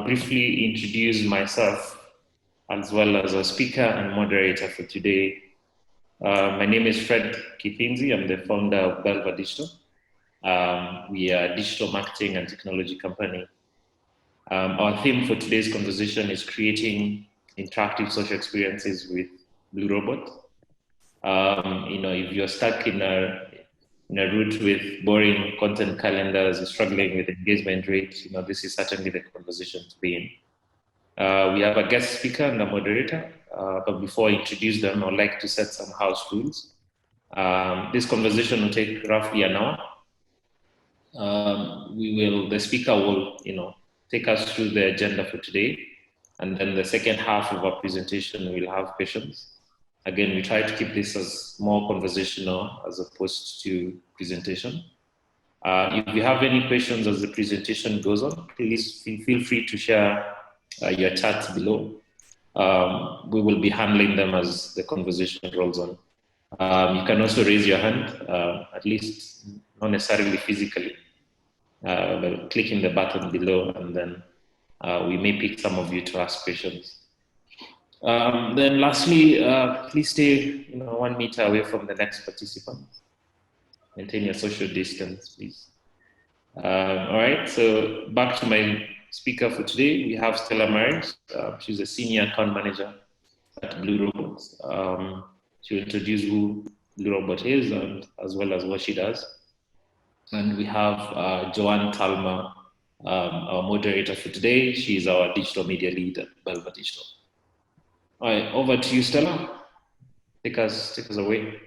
briefly introduce myself as well as a speaker and moderator for today. My name is Fred Kithinzi. I'm the founder of Belva Digital. We are a digital marketing and technology company. Our theme for today's conversation is creating interactive social experiences with Blue Robot. If you're stuck in a route with boring content calendars, struggling with engagement rates, this is certainly the conversation to be in. We have a guest speaker and a moderator, but before I introduce them, I'd like to set some house rules. This conversation will take roughly an hour. The speaker will, take us through the agenda for today, and then the second half of our presentation we'll have questions. Again, we try to keep this as more conversational as opposed to presentation. If you have any questions as the presentation goes on, please feel free to share your chats below. We will be handling them as the conversation rolls on. You can also raise your hand, at least not necessarily physically, but clicking the button below, and then we may pick some of you to ask questions. Then lastly, please stay 1 meter away from the next participant. Maintain your social distance, please. All right, so back to my speaker for today. We have Stellamaris. She's a senior account manager at Blue Robots. She'll introduce who Blue Robot is and as well as what she does. And we have Joanne Talma, our moderator for today. She's our digital media lead at Belva Digital. All right, over to you, Stella. Take us away.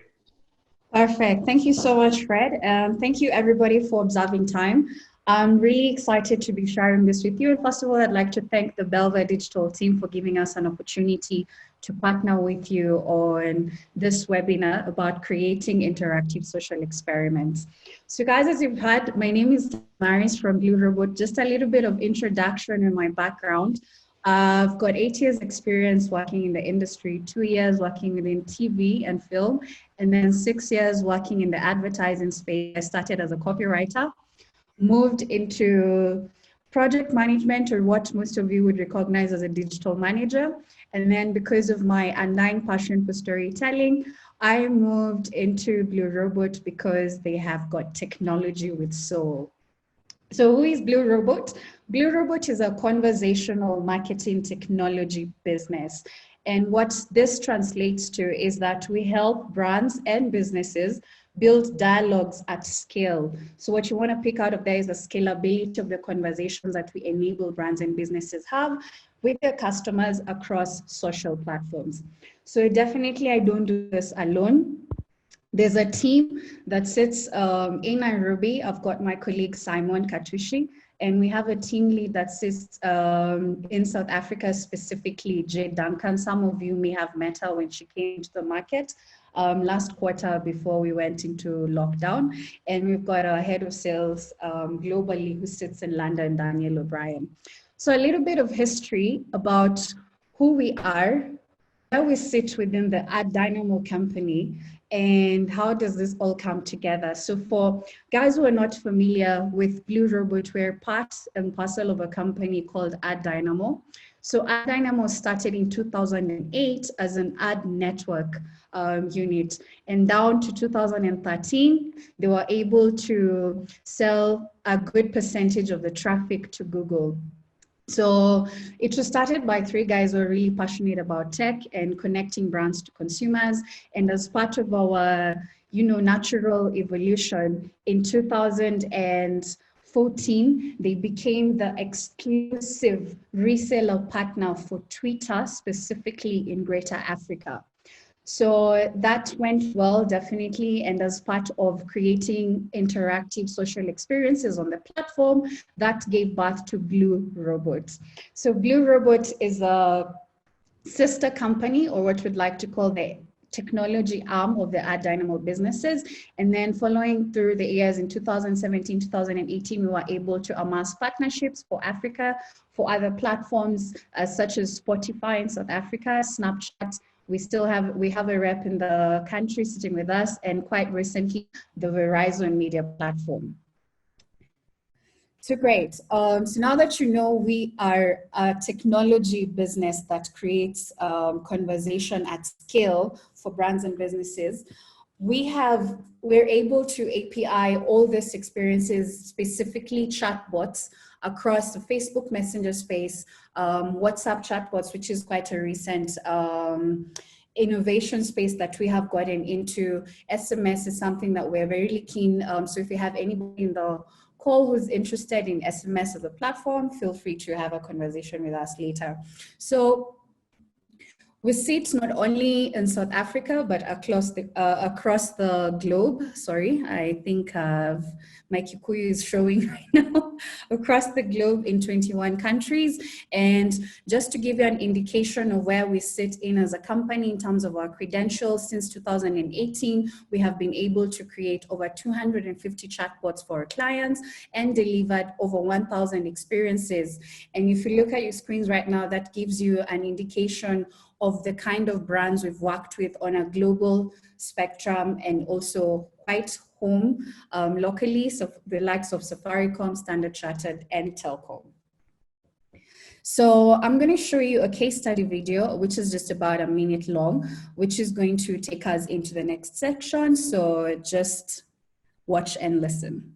Perfect. Thank you so much, Fred. Thank you, everybody, for observing time. I'm really excited to be sharing this with you. And first of all, I'd like to thank the Belva Digital team for giving us an opportunity to partner with you on this webinar about creating interactive social experiments. So guys, as you've heard, my name is Maris from Blue Robot. Just a little bit of introduction in my background. I've got 8 years experience working in the industry, 2 years working within TV and film, and then 6 years working in the advertising space. I started as a copywriter, moved into project management, or what most of you would recognize as a digital manager. And then because of my undying passion for storytelling, I moved into Blue Robot because they have got technology with soul. So who is Blue Robot? Blue Robot is a conversational marketing technology business. And what this translates to is that we help brands and businesses build dialogues at scale. So what you want to pick out of there is the scalability of the conversations that we enable brands and businesses have with their customers across social platforms. So definitely I don't do this alone. There's a team that sits in Nairobi. I've got my colleague Simon Katushi, and we have a team lead that sits in South Africa, specifically Jay Duncan. Some of you may have met her when she came to the market last quarter before we went into lockdown. And we've got our head of sales globally who sits in London, Daniel O'Brien. So a little bit of history about who we are, where we sit within the Ad Dynamo company, and how does this all come together? So for guys who are not familiar with Blue Robot, we're part and parcel of a company called Ad Dynamo. So Ad Dynamo started in 2008 as an ad network unit, and down to 2013, they were able to sell a good percentage of the traffic to Google. So it was started by 3 guys who are really passionate about tech and connecting brands to consumers. And as part of our, natural evolution, in 2014, they became the exclusive reseller partner for Twitter, specifically in Greater Africa. So that went well, definitely. And as part of creating interactive social experiences on the platform, that gave birth to Blue Robot. So Blue Robot is a sister company, or what we'd like to call the technology arm of the Ad Dynamo businesses. And then following through the years in 2017, 2018, we were able to amass partnerships for Africa, for other platforms such as Spotify in South Africa, Snapchat. We have a rep in the country sitting with us, and quite recently, the Verizon Media platform. So great. So now that you know we are a technology business that creates conversation at scale for brands and businesses, we're able to API all these experiences, specifically chatbots, across the Facebook Messenger space, WhatsApp chatbots, which is quite a recent innovation space that we have gotten into. SMS is something that we're very keen. So if you have anybody in the call who's interested in SMS as a platform, feel free to have a conversation with us later. So we sit not only in South Africa, but across the globe. Sorry, I think my Kikuyu is showing right now. Across the globe in 21 countries. And just to give you an indication of where we sit in as a company in terms of our credentials, since 2018, we have been able to create over 250 chatbots for our clients and delivered over 1,000 experiences. And if you look at your screens right now, that gives you an indication of the kind of brands we've worked with on a global spectrum and also quite home locally, so the likes of Safaricom, Standard Chartered, and Telkom. So I'm going to show you a case study video, which is just about a minute long, which is going to take us into the next section. So just watch and listen.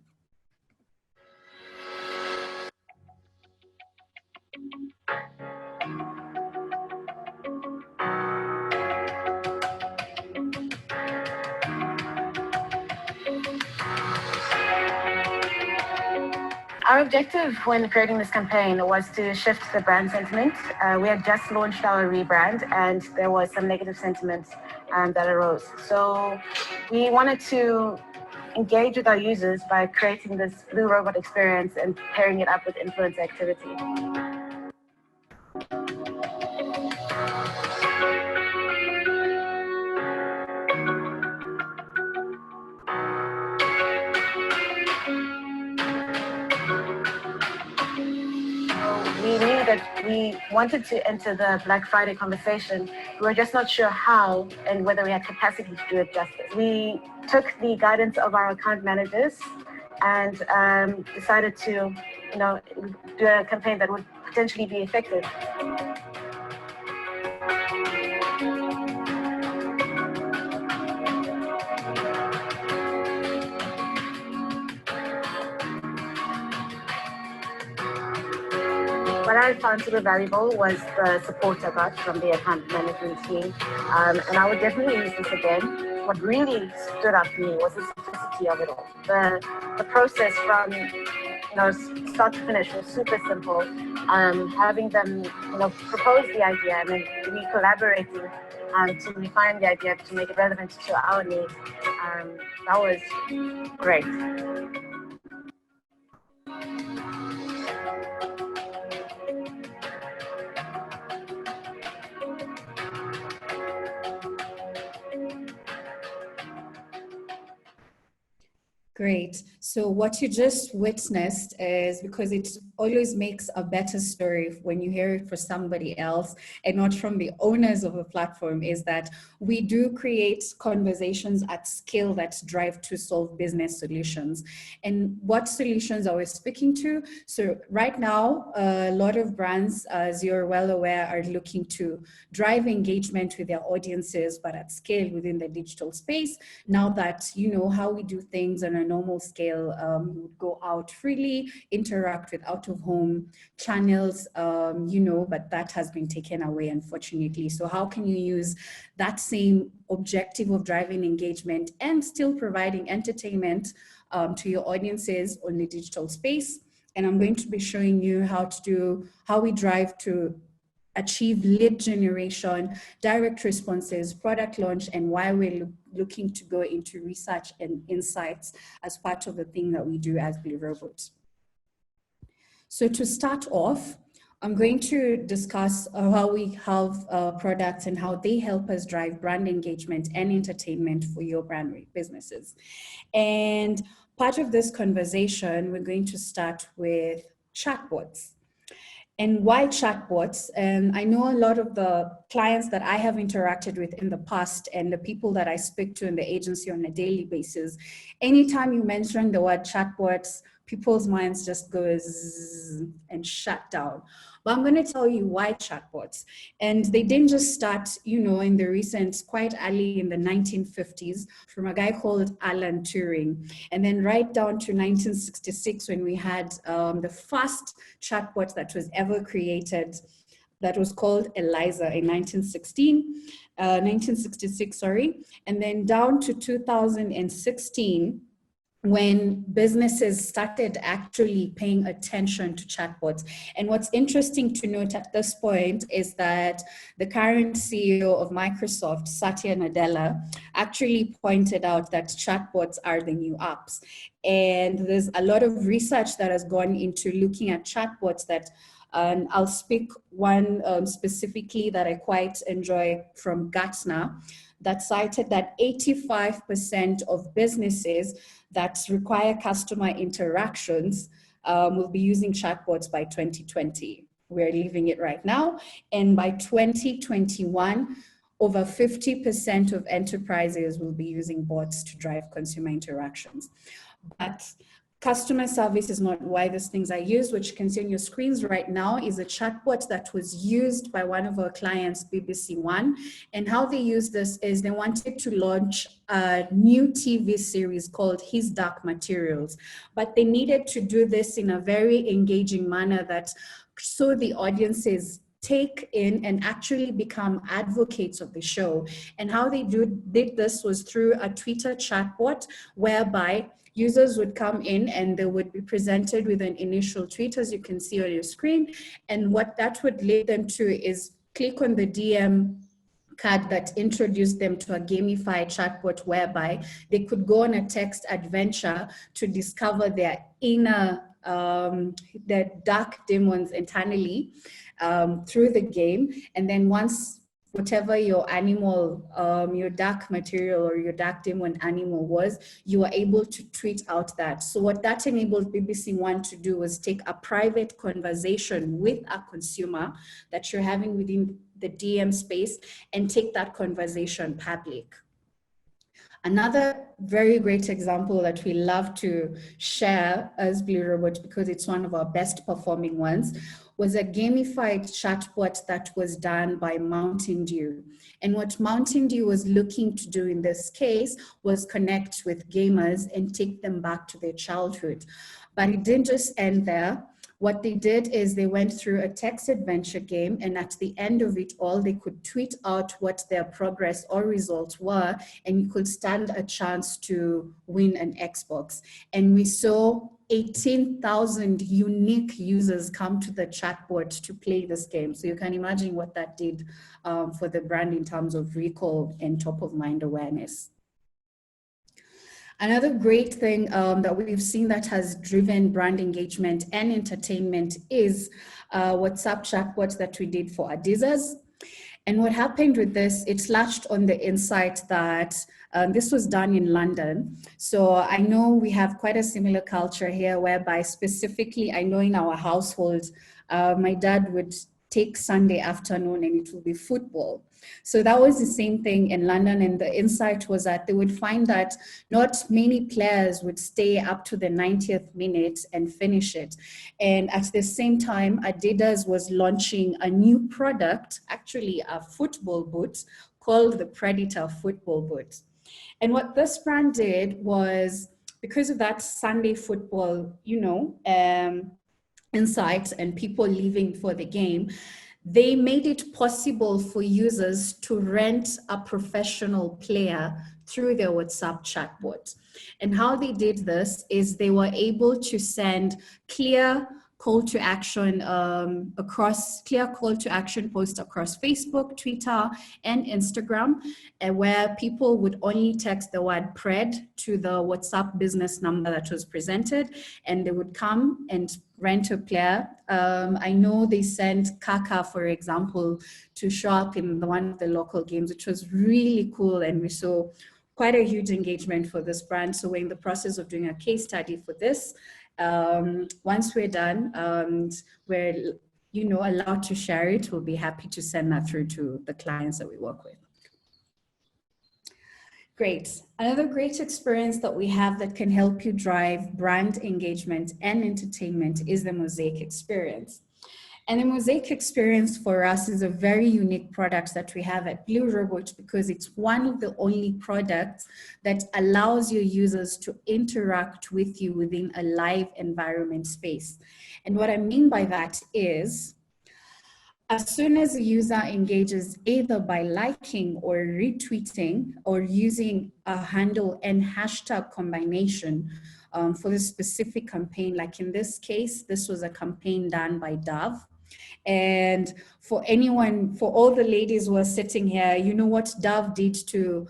Our objective when creating this campaign was to shift the brand sentiment. We had just launched our rebrand and there was some negative sentiment that arose. So we wanted to engage with our users by creating this blue robot experience and pairing it up with influence activity. We knew that we wanted to enter the Black Friday conversation. We were just not sure how and whether we had capacity to do it justice. We took the guidance of our account managers and decided to, do a campaign that would potentially be effective. What I found super valuable was the support I got from the account management team, and I would definitely use this again. What really stood out to me was the simplicity of it all. The process from start to finish was super simple. Having them propose the idea and then we collaborating to refine the idea to make it relevant to our needs. That was great. Great. So what you just witnessed is, because it always makes a better story when you hear it from somebody else and not from the owners of a platform, is that we do create conversations at scale that drive to solve business solutions. And what solutions are we speaking to? So right now, a lot of brands, as you're well aware, are looking to drive engagement with their audiences, but at scale within the digital space. Now that you know how we do things on a normal scale, we would go out freely, interact with out-of-home channels, but that has been taken away, unfortunately. So how can you use that same objective of driving engagement and still providing entertainment to your audiences on the digital space? And I'm going to be showing you how we drive to achieve lead generation, direct responses, product launch, and why we're looking to go into research and insights as part of the thing that we do as Blue Robot. So to start off, I'm going to discuss how we have products and how they help us drive brand engagement and entertainment for your brand businesses. And part of this conversation, we're going to start with chatbots. And why chatbots? And I know a lot of the clients that I have interacted with in the past and the people that I speak to in the agency on a daily basis, anytime you mention the word chatbots, people's minds just go zzz and shut down. But I'm going to tell you why chatbots. And they didn't just start, you know, in the recent, quite early in the 1950s from a guy called Alan Turing. And then right down to 1966 when we had the first chatbot that was ever created, that was called Eliza in 1966, sorry. And then down to 2016, when businesses started actually paying attention to chatbots. And what's interesting to note at this point is that the current CEO of Microsoft, Satya Nadella, actually pointed out that chatbots are the new apps. And there's a lot of research that has gone into looking at chatbots that, and I'll speak one specifically that I quite enjoy from Gartner, that cited that 85% of businesses that require customer interactions will be using chatbots by 2020. We're living it right now. And by 2021, over 50% of enterprises will be using bots to drive consumer interactions. But customer service is not why these things are used. What you can see on your screens right now is a chatbot that was used by one of our clients, BBC One. And how they used this is they wanted to launch a new TV series called His Dark Materials. But they needed to do this in a very engaging manner that so the audiences take in and actually become advocates of the show. And how they did this was through a Twitter chatbot whereby users would come in and they would be presented with an initial tweet, as you can see on your screen. And what that would lead them to is click on the DM card that introduced them to a gamified chatbot whereby they could go on a text adventure to discover their inner, their dark demons internally through the game. And then once whatever your animal, your dark material or your dark demon animal was, you were able to tweet out that. So what that enabled BBC One to do was take a private conversation with a consumer that you're having within the DM space and take that conversation public. Another very great example that we love to share as Blue Robot, because it's one of our best performing ones, was a gamified chatbot that was done by Mountain Dew. And what Mountain Dew was looking to do in this case was connect with gamers and take them back to their childhood. But it didn't just end there. What they did is they went through a text adventure game, and at the end of it all, they could tweet out what their progress or results were, and you could stand a chance to win an Xbox. And we saw 18,000 unique users come to the chatbot to play this game. So you can imagine what that did for the brand in terms of recall and top of mind awareness. Another great thing that we've seen that has driven brand engagement and entertainment is WhatsApp chatbots that we did for Adizas. And what happened with this, it latched on the insight that this was done in London. So I know we have quite a similar culture here whereby specifically, I know in our household, my dad would take Sunday afternoon and it will be football. So that was the same thing in London, and the insight was that they would find that not many players would stay up to the 90th minute and finish it. And at the same time, Adidas was launching a new product, actually a football boot called the Predator football boot. And what this brand did was, because of that Sunday football, insight and people leaving for the game, they made it possible for users to rent a professional player through their WhatsApp chatbot. And how they did this is they were able to send clear call to action posts across Facebook, Twitter, and Instagram, where people would only text the word pred to the WhatsApp business number that was presented, and they would come and rent a player. I know they sent Kaka, for example, to show up in one of the local games, which was really cool, and we saw quite a huge engagement for this brand. So we're in the process of doing a case study for this. Once we're done, we're allowed to share it, we'll be happy to send that through to the clients that we work with. Great. Another great experience that we have that can help you drive brand engagement and entertainment is the Mosaic experience. And the Mosaic experience for us is a very unique product that we have at Blue Robot because it's one of the only products that allows your users to interact with you within a live environment space. And what I mean by that is, as soon as a user engages either by liking or retweeting or using a handle and hashtag combination for the specific campaign, like in this case, this was a campaign done by Dove. And for anyone, for all the ladies who are sitting here, you know what Dove did to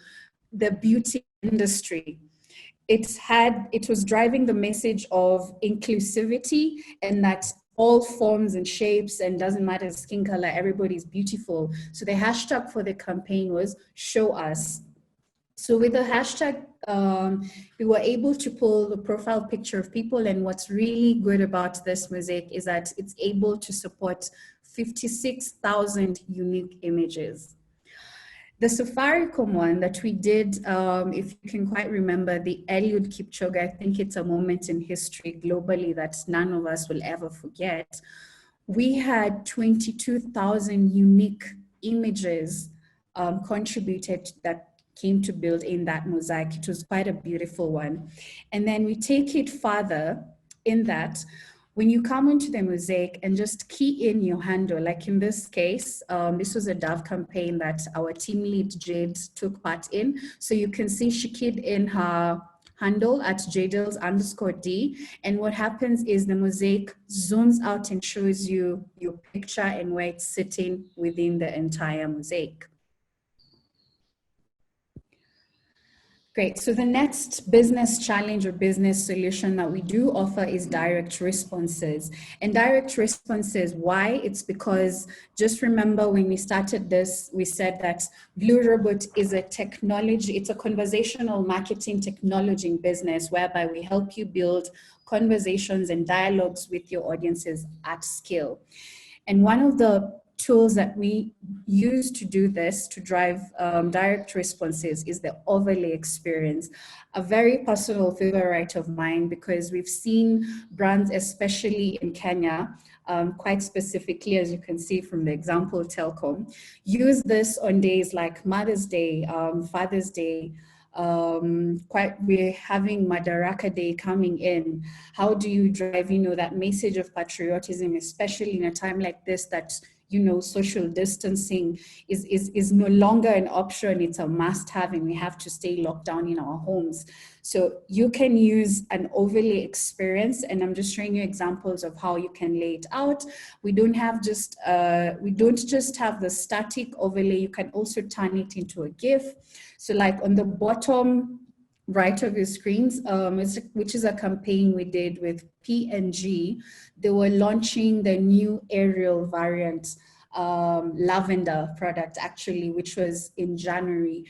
the beauty industry. It was driving the message of inclusivity and that all forms and shapes and doesn't matter skin color, everybody's beautiful. So the hashtag for the campaign was show us. So with the hashtag, we were able to pull the profile picture of people. And what's really good about this Mosaic is that it's able to support 56,000 unique images. The Safaricom one that we did, if you can quite remember, the Eliud Kipchoge, I think it's a moment in history globally that none of us will ever forget. We had 22,000 unique images contributed that came to build in that mosaic. It was quite a beautiful one. And then we take it further in that when you come into the mosaic and just key in your handle, like in this case, this was a Dove campaign that our team lead Jade took part in. So you can see she keyed in her handle at jadels_d. And what happens is the mosaic zooms out and shows you your picture and where it's sitting within the entire mosaic. Great. So the next business challenge or business solution that we do offer is direct responses. And direct responses, why? It's because just remember when we started this, we said that Blue Robot is a technology, it's a conversational marketing technology business whereby we help you build conversations and dialogues with your audiences at scale. And one of the tools that we use to do this, to drive direct responses, is the overlay experience. A very personal favorite of mine, because we've seen brands, especially in Kenya, quite specifically, as you can see from the example, Telkom, use this on days like Mother's Day, Father's Day. We're having Madaraka Day coming in. How do you drive, that message of patriotism, especially in a time like this that social distancing is no longer an option, it's a must-have, and we have to stay locked down in our homes. So you can use an overlay experience, and I'm just showing you examples of how you can lay it out. We don't just have the static overlay, you can also turn it into a GIF. So like on the bottom right of your screens, which is a campaign we did with P&G. They were launching the new aerial variant lavender product, actually, which was in January.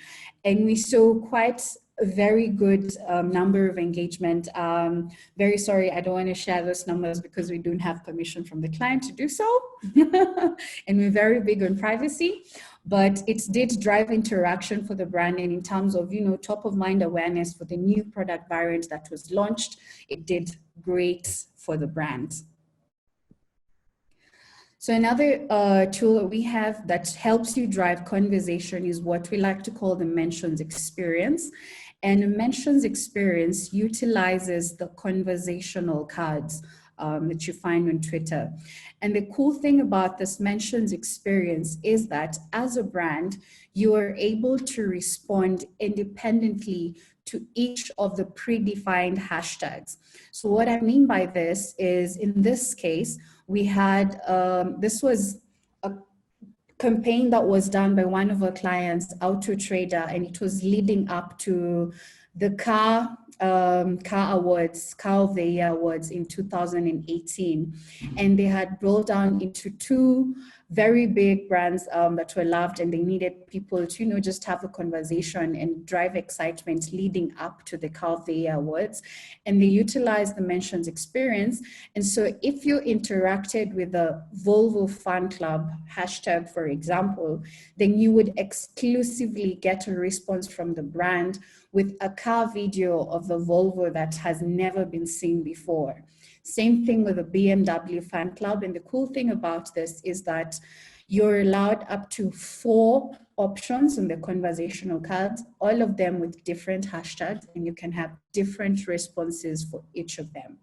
And we saw quite a very good number of engagement. Very sorry, I don't want to share those numbers because we don't have permission from the client to do so. And we're very big on privacy. But it did drive interaction for the brand, and in terms of top of mind awareness for the new product variant that was launched, it did great for the brand. So another tool that we have that helps you drive conversation is what we like to call the mentions experience. And the mentions experience utilizes the conversational cards that you find on Twitter. And the cool thing about this mentions experience is that as a brand, you are able to respond independently to each of the predefined hashtags. So what I mean by this is, in this case, we had, this was a campaign that was done by one of our clients, Auto Trader, and it was leading up to the car Car Awards, Car of the Year Awards in 2018. And they had rolled down into two very big brands that were loved, and they needed people to, you know, just have a conversation and drive excitement leading up to the Car of the Year Awards. And they utilized the mentions experience. And so if you interacted with the Volvo fan club hashtag, for example, then you would exclusively get a response from the brand with a car video of the Volvo that has never been seen before. Same thing with the BMW fan club. And the cool thing about this is that you're allowed up to 4 options on the conversational cards, all of them with different hashtags, and you can have different responses for each of them.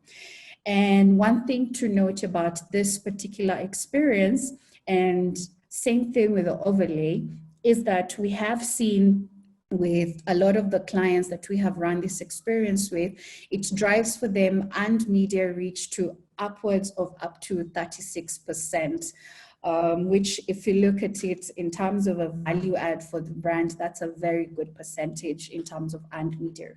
And one thing to note about this particular experience, and same thing with the overlay, is that we have seen with a lot of the clients that we have run this experience with, it drives for them and media reach to upwards of up to 36%, which if you look at it in terms of a value add for the brand, that's a very good percentage in terms of earned media.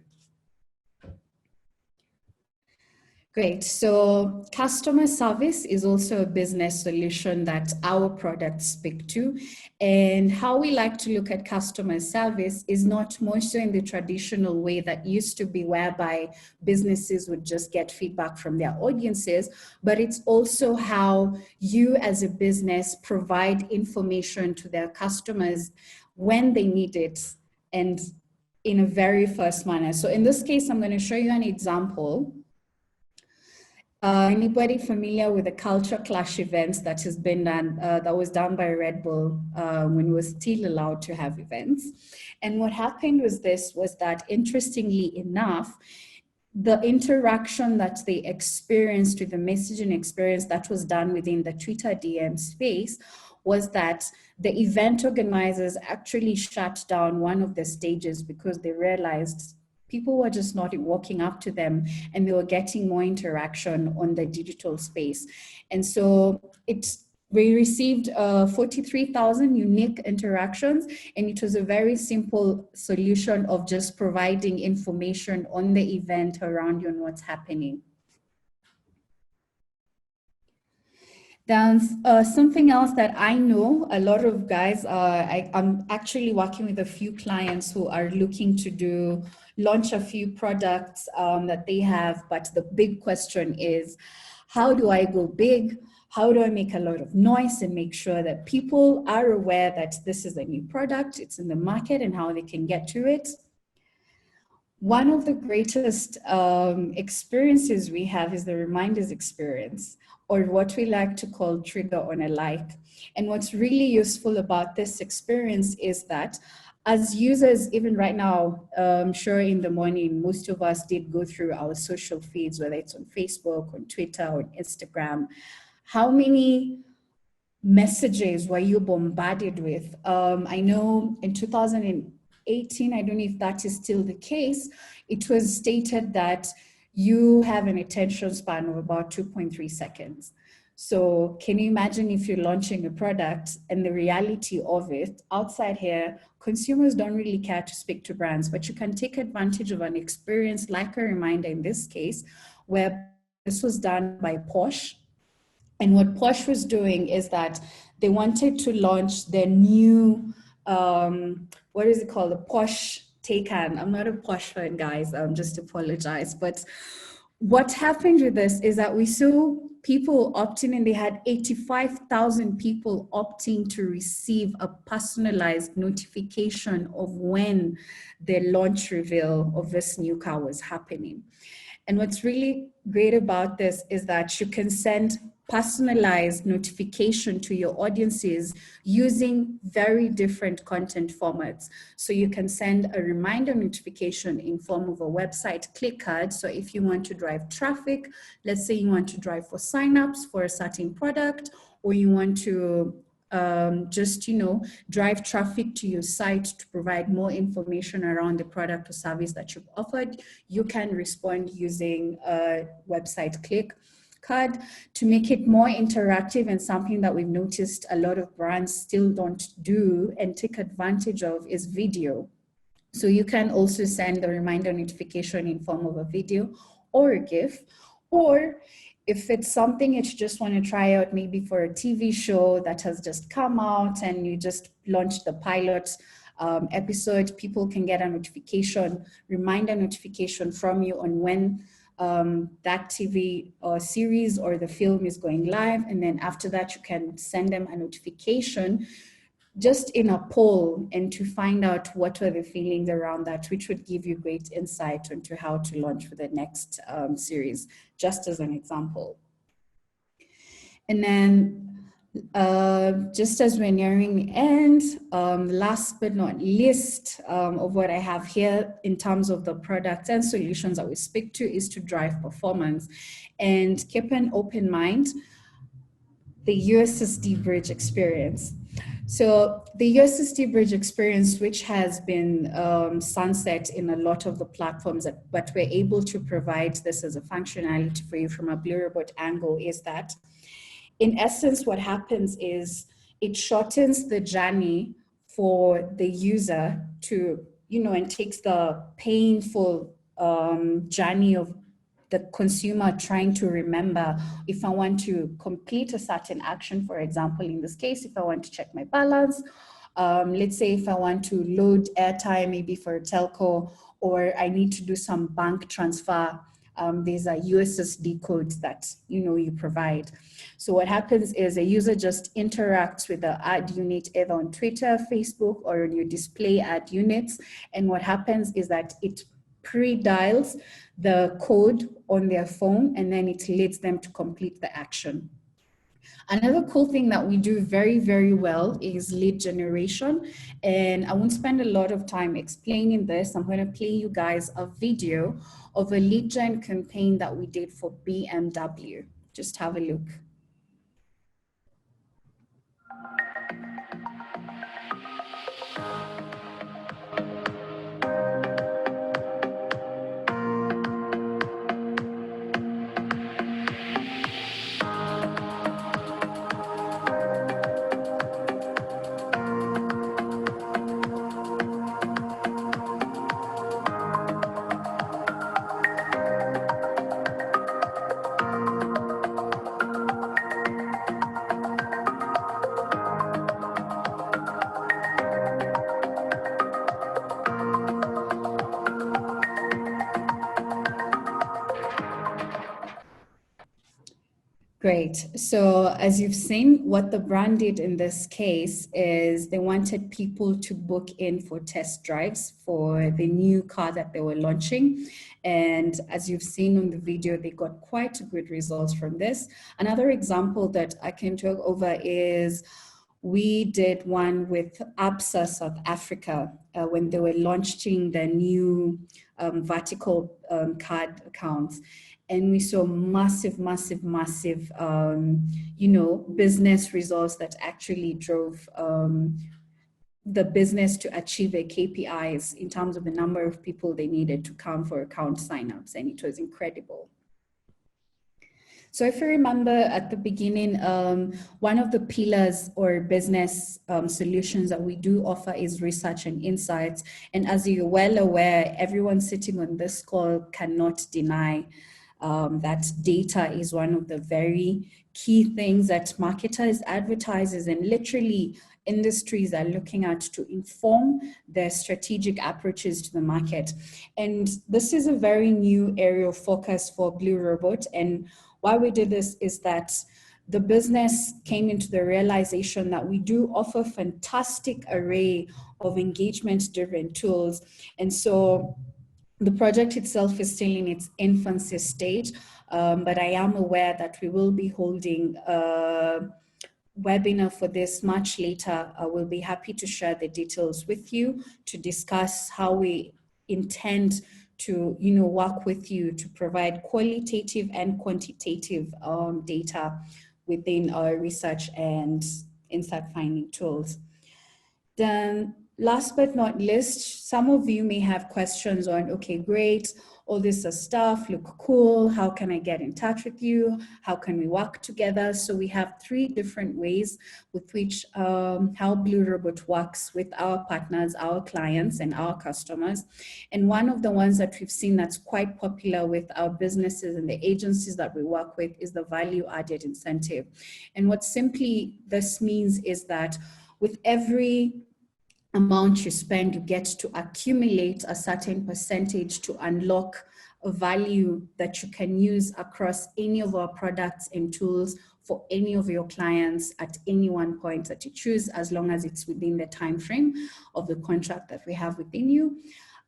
Great. So customer service is also a business solution that our products speak to. And how we like to look at customer service is not more so in the traditional way that used to be, whereby businesses would just get feedback from their audiences, but it's also how you as a business provide information to their customers when they need it and in a very first manner. So in this case, I'm going to show you an example. Anybody familiar with the Culture Clash events that has been done, that was done by Red Bull when we were still allowed to have events? And what happened was that interestingly enough, the interaction that they experienced with the messaging experience that was done within the Twitter DM space was that the event organizers actually shut down one of the stages because they realized people were just not walking up to them and they were getting more interaction on the digital space. And so we received 43,000 unique interactions, and it was a very simple solution of just providing information on the event around you and what's happening. Then something else that I know a lot of guys, I'm actually working with a few clients who are looking to launch a few products that they have, but the big question is, how do I go big? How do I make a lot of noise and make sure that people are aware that this is a new product, it's in the market, and how they can get to it? One of the greatest experiences we have is the reminders experience, or what we like to call trigger on a like. And what's really useful about this experience is that as users, even right now, I'm sure in the morning, most of us did go through our social feeds, whether it's on Facebook, on Twitter, on Instagram. How many messages were you bombarded with? I know in 2018, I don't know if that is still the case, it was stated that you have an attention span of about 2.3 seconds. So can you imagine if you're launching a product and the reality of it outside here, consumers don't really care to speak to brands, but you can take advantage of an experience like a reminder in this case, where this was done by Porsche. And what Porsche was doing is that they wanted to launch their new, what is it called? The Porsche Taycan. I'm not a Porsche fan, guys. Just apologize. But what happened with this is that we saw people opting, and they had 85,000 people opting to receive a personalized notification of when the launch reveal of this new car was happening. And what's really great about this is that you can send personalized notification to your audiences using very different content formats. So you can send a reminder notification in form of a website click card. So if you want to drive traffic, let's say you want to drive for signups for a certain product, or you want to just, drive traffic to your site to provide more information around the product or service that you've offered, you can respond using a website click card. To make it more interactive, and something that we've noticed a lot of brands still don't do and take advantage of, is video. So you can also send the reminder notification in form of a video or a GIF, or if it's something that you just want to try out, maybe for a TV show that has just come out and you just launched the pilot episode, people can get a notification, reminder notification from you on when that TV series or the film is going live. And then after that, you can send them a notification just in a poll and to find out what were the feelings around that, which would give you great insight into how to launch for the next series, just as an example. And then just as we're nearing the end, last but not least of what I have here in terms of the products and solutions that we speak to is to drive performance. And keep an open mind, the USSD bridge experience. So the USSD bridge experience, which has been sunset in a lot of the platforms, but we're able to provide this as a functionality for you from a Blue Robot angle, is that in essence, what happens is it shortens the journey for the user to, and takes the painful journey of the consumer trying to remember, if I want to complete a certain action, for example, in this case, if I want to check my balance, let's say if I want to load airtime, maybe for a telco, or I need to do some bank transfer, there's a USSD code that you provide. So what happens is a user just interacts with the ad unit either on Twitter, Facebook, or on your display ad units. And what happens is that it pre-dials the code on their phone, and then it leads them to complete the action. Another cool thing that we do very, very well is lead generation. And I won't spend a lot of time explaining this. I'm going to play you guys a video of a lead gen campaign that we did for BMW. Just have a look. Great. So as you've seen, what the brand did in this case is they wanted people to book in for test drives for the new car that they were launching. And as you've seen on the video, they got quite good results from this. Another example that I can talk over is we did one with ABSA South Africa when they were launching the new vertical card accounts. And we saw massive, business results that actually drove the business to achieve their KPIs in terms of the number of people they needed to come for account signups. And it was incredible. So if you remember at the beginning, one of the pillars or business solutions that we do offer is research and insights. And as you're well aware, everyone sitting on this call cannot deny that data is one of the very key things that marketers, advertisers, and literally industries are looking at to inform their strategic approaches to the market. And this is a very new area of focus for Blue Robot. And why we did this is that the business came into the realization that we do offer fantastic array of engagement-driven tools. And so the project itself is still in its infancy stage, but I am aware that we will be holding a webinar for this much later. I will be happy to share the details with you to discuss how we intend to work with you to provide qualitative and quantitative data within our research and insight finding tools. Then last but not least, some of you may have questions on, okay, great, all this stuff look cool. How can I get in touch with you? How can we work together? So we have 3 different ways with which how Blue Robot works with our partners, our clients, and our customers. And one of the ones that we've seen that's quite popular with our businesses and the agencies that we work with is the value added incentive. And what simply this means is that with every amount you spend, you get to accumulate a certain percentage to unlock a value that you can use across any of our products and tools for any of your clients at any one point that you choose, as long as it's within the time frame of the contract that we have within you.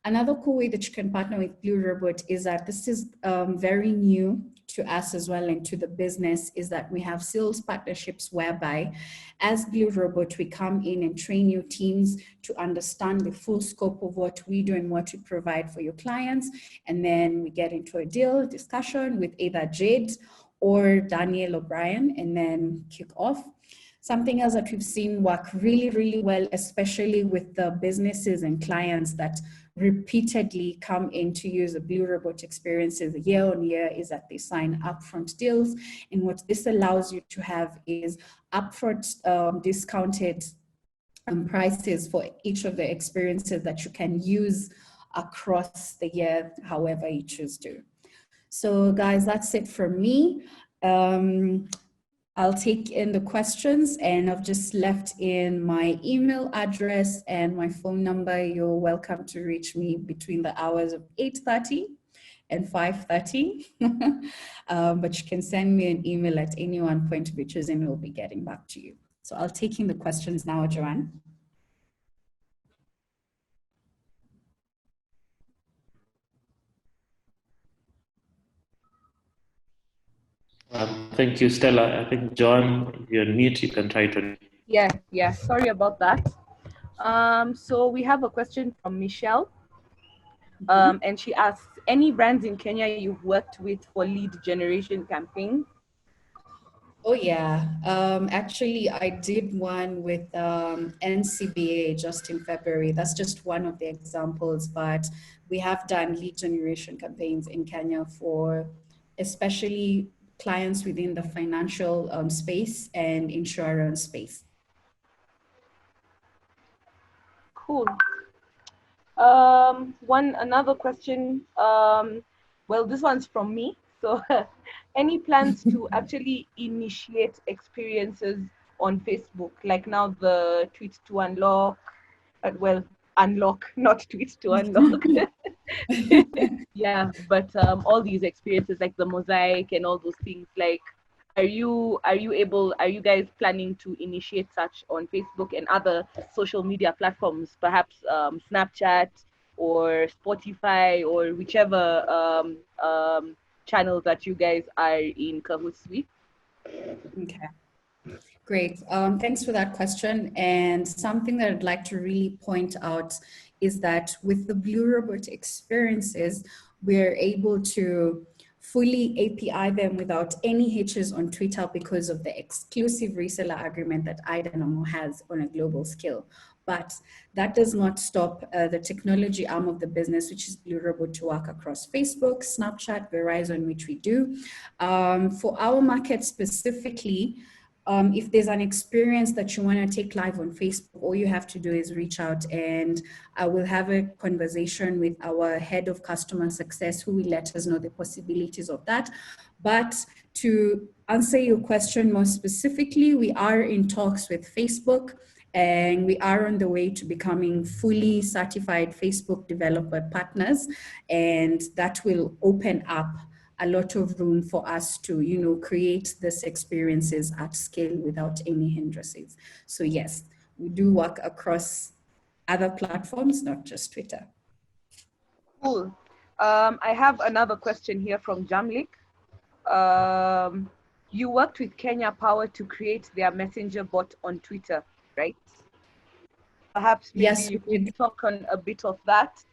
Another cool way that you can partner with Blue Robot is that this is very new to us as well and to the business, is that we have sales partnerships whereby as Blue Robot, we come in and train your teams to understand the full scope of what we do and what we provide for your clients. And then we get into a deal discussion with either Jade or Daniel O'Brien and then kick off. Something else that we've seen work really, really well, especially with the businesses and clients that repeatedly come in to use the Blue Robot experiences year on year, is that they sign upfront deals. And what this allows you to have is upfront discounted prices for each of the experiences that you can use across the year, however you choose to. So guys, that's it for me. I'll take in the questions, and I've just left in my email address and my phone number. You're welcome to reach me between the hours of 8:30 and 5:30. But you can send me an email at any one point of your choosing, and we'll be getting back to you. So I'll take in the questions now, Joanne. Thank you, Stella. I think, John, if you're mute, you can try to. Yeah. Sorry about that. So we have a question from Michelle. And she asks, any brands in Kenya you've worked with for lead generation campaign? Oh yeah, actually I did one with NCBA just in February. That's just one of the examples, but we have done lead generation campaigns in Kenya for especially clients within the financial space and insurance space. Cool. Another question. Well, this one's from me. So any plans to actually initiate experiences on Facebook, like now the tweet to unlock, unlock, not tweet to unlock. Yeah, but all these experiences like the mosaic and all those things, like, are you guys planning to initiate such on Facebook and other social media platforms, perhaps Snapchat or Spotify or whichever channel that you guys are in cahoots with? Okay, great. Thanks for that question. And something that I'd like to really point out is that with the Blue Robot experiences, we're able to fully API them without any hitches on Twitter because of the exclusive reseller agreement that iDynamo has on a global scale. But that does not stop the technology arm of the business, which is Blue Robot, to work across Facebook, Snapchat, Verizon, which we do. For our market specifically, if there's an experience that you want to take live on Facebook, all you have to do is reach out, and I will have a conversation with our head of customer success, who will let us know the possibilities of that. But to answer your question more specifically, we are in talks with Facebook, and we are on the way to becoming fully certified Facebook developer partners, and that will open up a lot of room for us to, create these experiences at scale without any hindrances. So yes, we do work across other platforms, not just Twitter. Cool. I have another question here from Jamlik. You worked with Kenya Power to create their messenger bot on Twitter, right? Perhaps maybe yes, you could talk on a bit of that.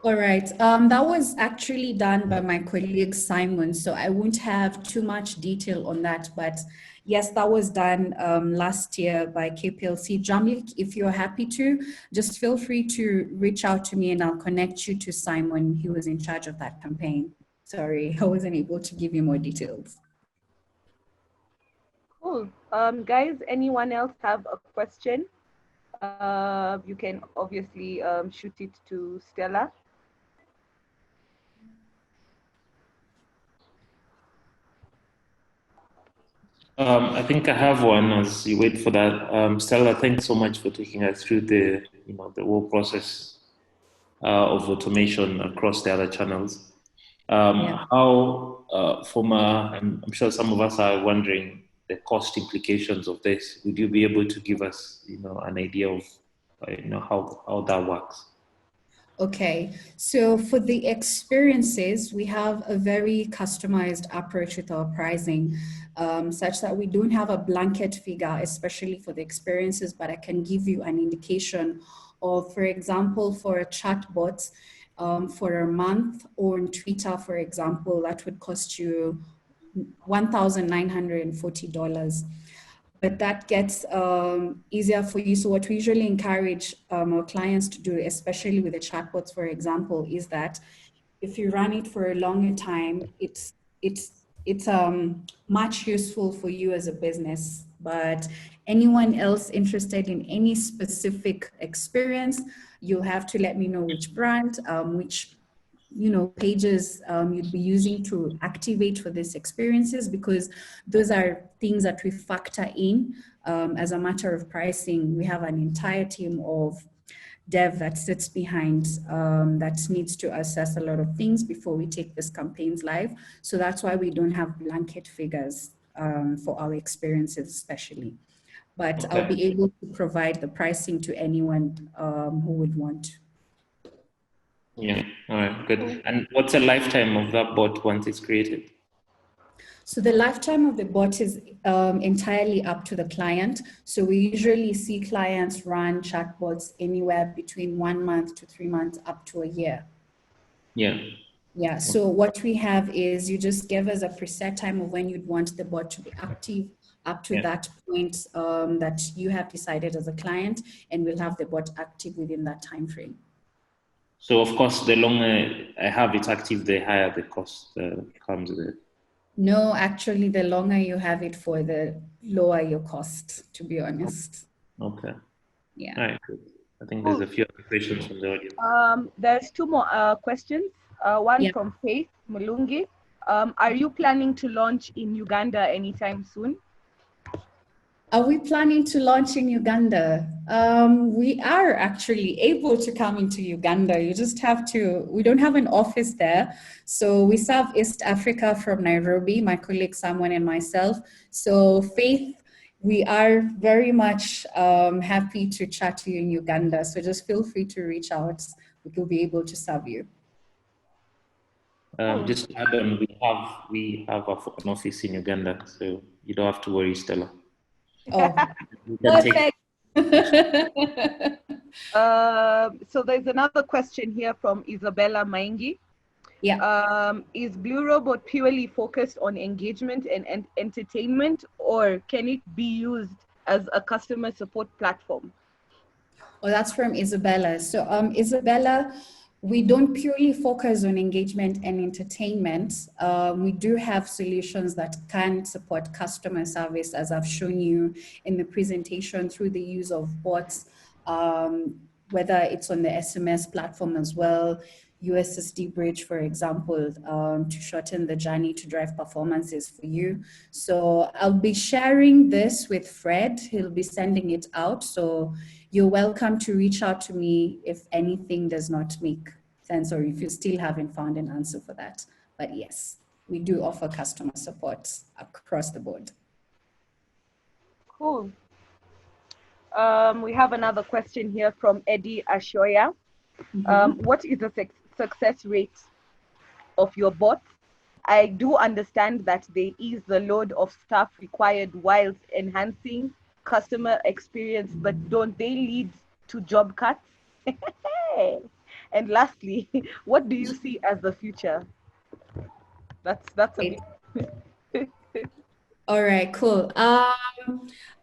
All right. That was actually done by my colleague Simon, so I won't have too much detail on that. But yes, that was done last year by KPLC. Jamlik, if you're happy to, just feel free to reach out to me and I'll connect you to Simon. He was in charge of that campaign. Sorry, I wasn't able to give you more details. Cool. Guys, anyone else have a question? You can obviously shoot it to Stella. I think I have one as you wait for that. Stella, thanks so much for taking us through the the whole process of automation across the other channels. Yeah. How I'm sure some of us are wondering the cost implications of this. Would you be able to give us an idea of how that works? Okay, so for the experiences, we have a very customized approach with our pricing, such that we don't have a blanket figure, especially for the experiences, but I can give you an indication of, for example, for a chatbot, for a month on Twitter, for example, that would cost you $1,940. But that gets easier for you. So what we usually encourage our clients to do, especially with the chatbots, for example, is that if you run it for a longer time, it's much useful for you as a business. But anyone else interested in any specific experience, you'll have to let me know which brand, which pages you'd be using to activate for these experiences, because those are things that we factor in as a matter of pricing. We have an entire team of dev that sits behind that needs to assess a lot of things before we take these campaigns live. So that's why we don't have blanket figures for our experiences especially. But Okay. I'll be able to provide the pricing to anyone who would want. Yeah. All right. Good. And what's the lifetime of that bot once it's created? So the lifetime of the bot is entirely up to the client. So we usually see clients run chatbots anywhere between 1 month to 3 months up to a year. Yeah. Yeah. So what we have is you just give us a preset time of when you'd want the bot to be active up to that point that you have decided as a client, and we'll have the bot active within that time frame. So of course, the longer I have it active, the higher the cost comes with it. No, actually, the longer you have it for, the lower your cost, to be honest. Okay. Yeah. All right. Good. I think there's a few other questions from the audience. There's two more questions. One from Faith Mulungi. Are you planning to launch in Uganda anytime soon? Are we planning to launch in Uganda? We are actually able to come into Uganda. You just have to, we don't have an office there. So we serve East Africa from Nairobi, my colleague Samuel and myself. So Faith, we are very much happy to chat to you in Uganda. So just feel free to reach out. We will be able to serve you. Just to add on, we have an office in Uganda, so you don't have to worry, Stella. Oh, perfect. So there's another question here from Isabella Maingi. Yeah. Is Blue Robot purely focused on engagement and entertainment, or can it be used as a customer support platform? Oh, that's from Isabella. So Isabella, we don't purely focus on engagement and entertainment. We do have solutions that can support customer service, as I've shown you in the presentation, through the use of bots, whether it's on the SMS platform as well, USSD bridge, for example, to shorten the journey to drive performances for you. So I'll be sharing this with Fred. He'll be sending it out. So you're welcome to reach out to me if anything does not make sense or if you still haven't found an answer for that. But yes, we do offer customer support across the board. Cool. We have another question here from Eddie Ashoya. What is the success rate of your bots? I do understand that they ease the load of staff required whilst enhancing customer experience, but don't they lead to job cuts? And lastly, what do you see as the future? That's a bit. All right, cool.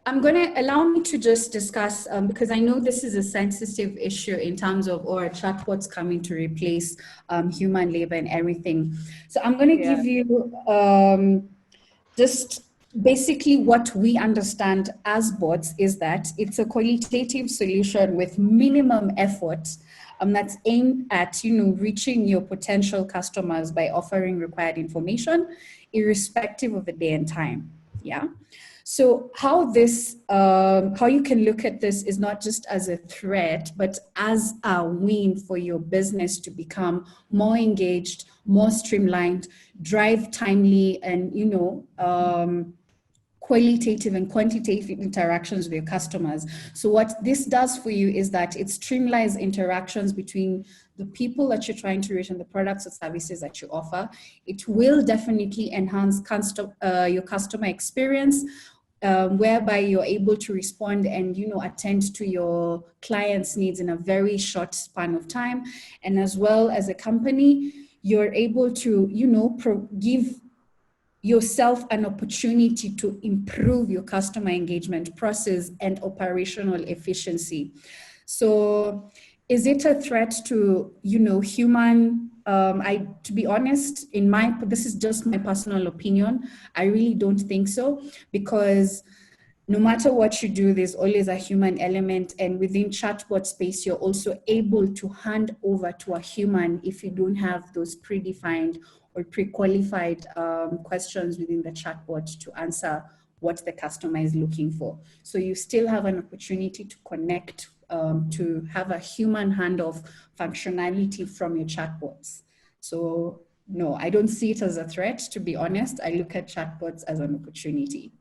I'm going to allow me to just discuss, because I know this is a sensitive issue in terms of, or chatbots coming to replace human labor and everything. So I'm going to Yeah. give you just basically what we understand as bots is that it's a qualitative solution with minimum effort that's aimed at, reaching your potential customers by offering required information, irrespective of the day and time. Yeah. So how you can look at this is not just as a threat, but as a win for your business to become more engaged, more streamlined, drive timely and, qualitative and quantitative interactions with your customers. So what this does for you is that it streamlines interactions between the people that you're trying to reach and the products or services that you offer. It will definitely enhance your customer experience, whereby you're able to respond and attend to your clients' needs in a very short span of time. And as well as a company, you're able to give yourself an opportunity to improve your customer engagement process and operational efficiency. So is it a threat to, human? To be honest, this is just my personal opinion. I really don't think so, because no matter what you do, there's always a human element. And within chatbot space, you're also able to hand over to a human if you don't have those predefined or pre-qualified questions within the chatbot to answer what the customer is looking for. So you still have an opportunity to connect, to have a human handoff functionality from your chatbots. So no, I don't see it as a threat, to be honest. I look at chatbots as an opportunity.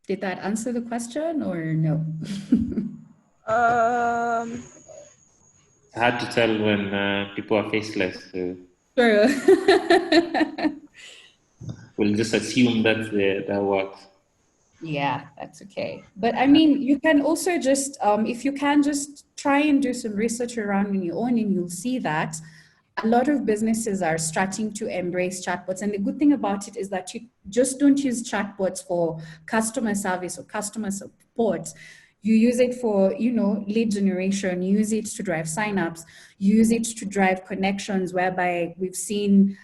Did that answer the question or no? It's hard to tell when people are faceless. So Sure. we'll just assume that works. Yeah, that's okay. But I mean, you can also just, if you can just try and do some research around on your own, and you'll see that a lot of businesses are starting to embrace chatbots. And the good thing about it is that you just don't use chatbots for customer service or customer support. You use it for, lead generation, use it to drive signups, use it to drive connections, whereby we've seen,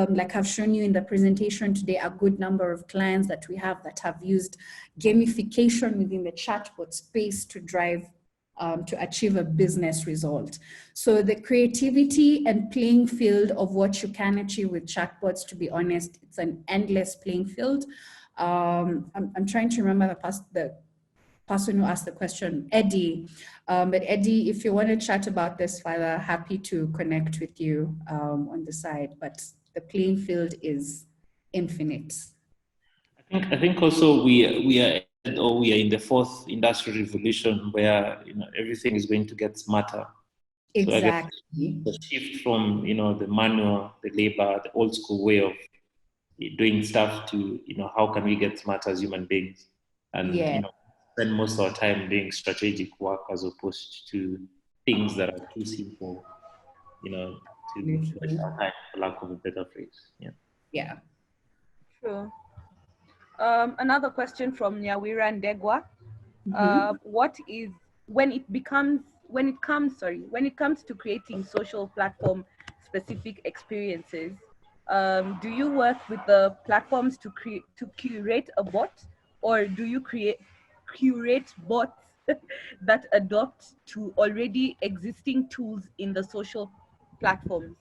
like I've shown you in the presentation today, a good number of clients that we have that have used gamification within the chatbot space to drive, to achieve a business result. So the creativity and playing field of what you can achieve with chatbots, to be honest, it's an endless playing field. I'm trying to remember the person who asked the question, Eddie. But Eddie, if you want to chat about this further, happy to connect with you on the side. But the playing field is infinite. I think also we are in the fourth industrial revolution where everything is going to get smarter. Exactly. So I guess the shift from the manual, the labor, the old school way of doing stuff to how can we get smarter as human beings and spend most of our time doing strategic work as opposed to things that are too simple, to waste our time, for lack of a better phrase. Yeah. True. Another question from Nyawira Ndegwa. What is when it comes to creating social platform specific experiences, do you work with the platforms to curate a bot, or do you curate bots that adopt to already existing tools in the social platforms?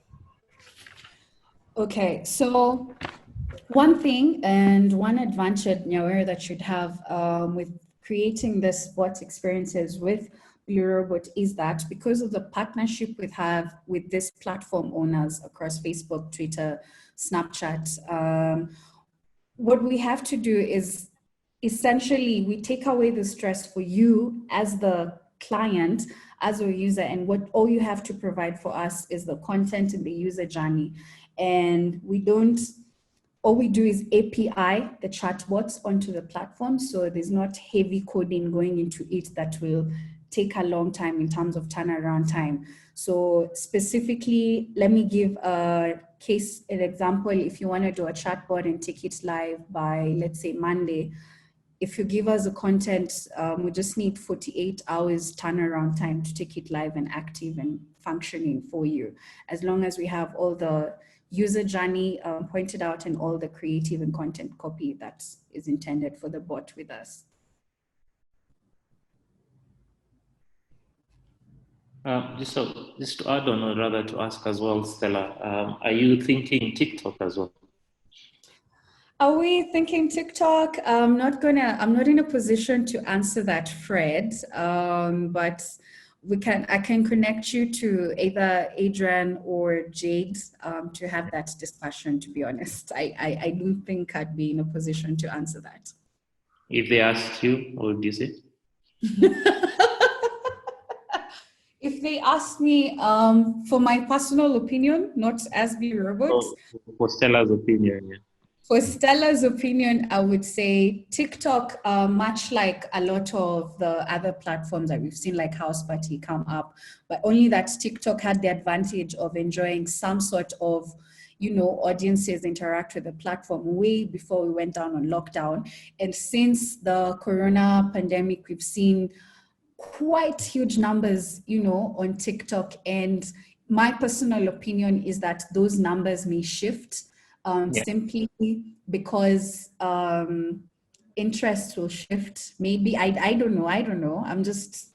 Okay, so one thing and one advantage, Nyawira, that you'd have with creating this bot experiences with Blue Robot is that because of the partnership we have with these platform owners across Facebook, Twitter, Snapchat, what we have to do is essentially we take away the stress for you as the client, as a user, and what all you have to provide for us is the content and the user journey. And we don't all we do is API the chatbots onto the platform. So there's not heavy coding going into it that will take a long time in terms of turnaround time. So specifically, let me give an example. If you want to do a chatbot and take it live by, let's say, Monday, if you give us the content, we just need 48 hours turnaround time to take it live and active and functioning for you. As long as we have all the user journey pointed out and all the creative and content copy that is intended for the bot with us. Just to add on, or rather to ask as well, Stella, are you thinking TikTok as well? Are we thinking TikTok? I'm not in a position to answer that, Fred. But I can connect you to either Adrian or Jade to have that discussion, to be honest. I don't think I'd be in a position to answer that. If they asked you, what would you say? If they ask me for my personal opinion, not as Blue Robot. For Stella's opinion, yeah. For Stella's opinion, I would say TikTok, much like a lot of the other platforms that we've seen, like House Party, come up, but only that TikTok had the advantage of enjoying some sort of, audiences interact with the platform way before we went down on lockdown. And since the corona pandemic, we've seen quite huge numbers, on TikTok. And my personal opinion is that those numbers may shift. Simply because interest will shift. Maybe I don't know.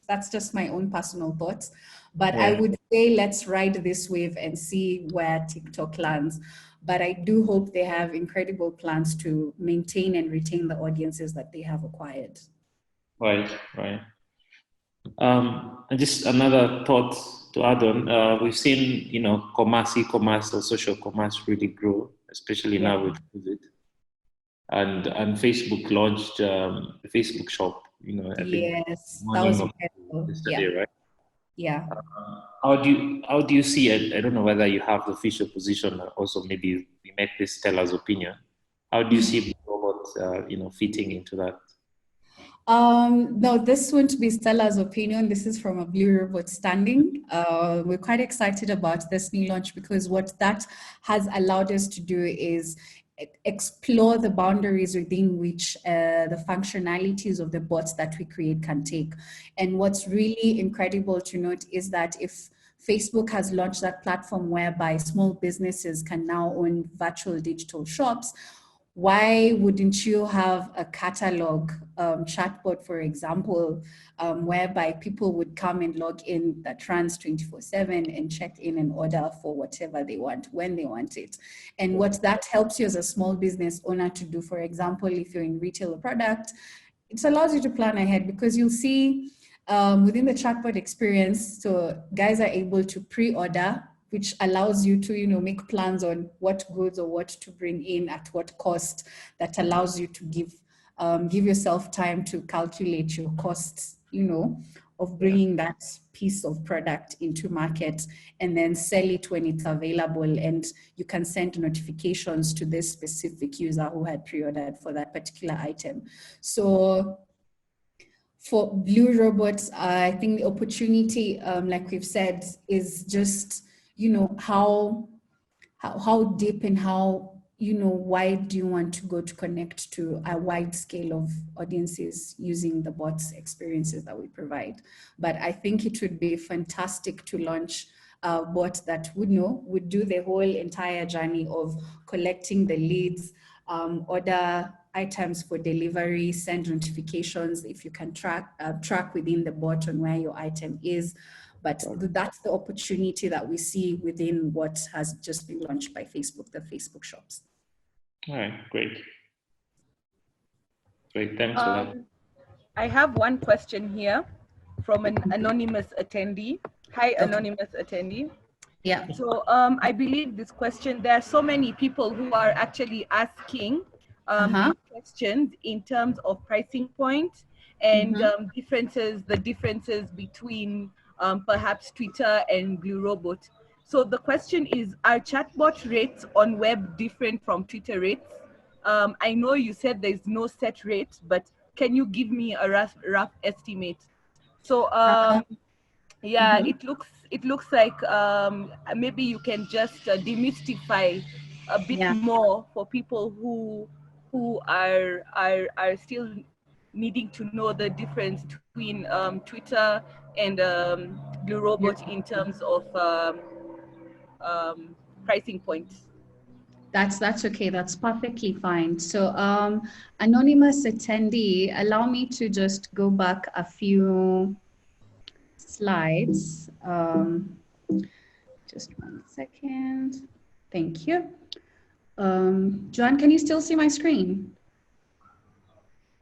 That's just my own personal thoughts. But I would say let's ride this wave and see where TikTok lands. But I do hope they have incredible plans to maintain and retain the audiences that they have acquired. Right. And just another thought to add on, we've seen, e-commerce or social commerce really grow, especially now with COVID. And Facebook launched the Facebook shop, I think that was incredible. Yesterday, right? Yeah. How do you see it? I don't know whether you have the official position. Also, maybe we make this Stella's opinion. How do you see robots, fitting into that? No, this won't be Stella's opinion. This is from a Blue Robot standing. We're quite excited about this new launch because what that has allowed us to do is explore the boundaries within which the functionalities of the bots that we create can take. And what's really incredible to note is that if Facebook has launched that platform whereby small businesses can now own virtual digital shops, why wouldn't you have a catalog chatbot, for example, whereby people would come and log in that runs 24/7 and check in and order for whatever they want, when they want it. And what that helps you as a small business owner to do, for example, if you're in retail or product, it allows you to plan ahead because you'll see within the chatbot experience, so guys are able to pre-order, which allows you to, make plans on what goods or what to bring in at what cost. That allows you to give yourself time to calculate your costs, of bringing that piece of product into market and then sell it when it's available. And you can send notifications to this specific user who had pre-ordered for that particular item. So for Blue Robots, I think the opportunity, like we've said, is just, how deep and how, wide do you want to go to connect to a wide scale of audiences using the bots experiences that we provide. But I think it would be fantastic to launch a bot that would do the whole entire journey of collecting the leads, order items for delivery, send notifications if you can track within the bot on where your item is. But that's the opportunity that we see within what has just been launched by Facebook, the Facebook shops. All right, great. Great, thanks for that. I have one question here from an anonymous attendee. Hi, anonymous attendee. Yeah. So I believe this question, there are so many people who are actually asking these questions in terms of pricing point and the differences between perhaps Twitter and Blue Robot. So the question is, are chatbot rates on web different from Twitter rates? I know you said there's no set rate, but can you give me a rough estimate? So yeah, Mhm. it looks like maybe you can just demystify a bit Yeah. more for people who are still needing to know the difference between Twitter and Blue Yeah. Robot in terms of pricing points. That's okay. That's perfectly fine. So, anonymous attendee, allow me to just go back a few slides. Just 1 second. Thank you. Joanne, can you still see my screen?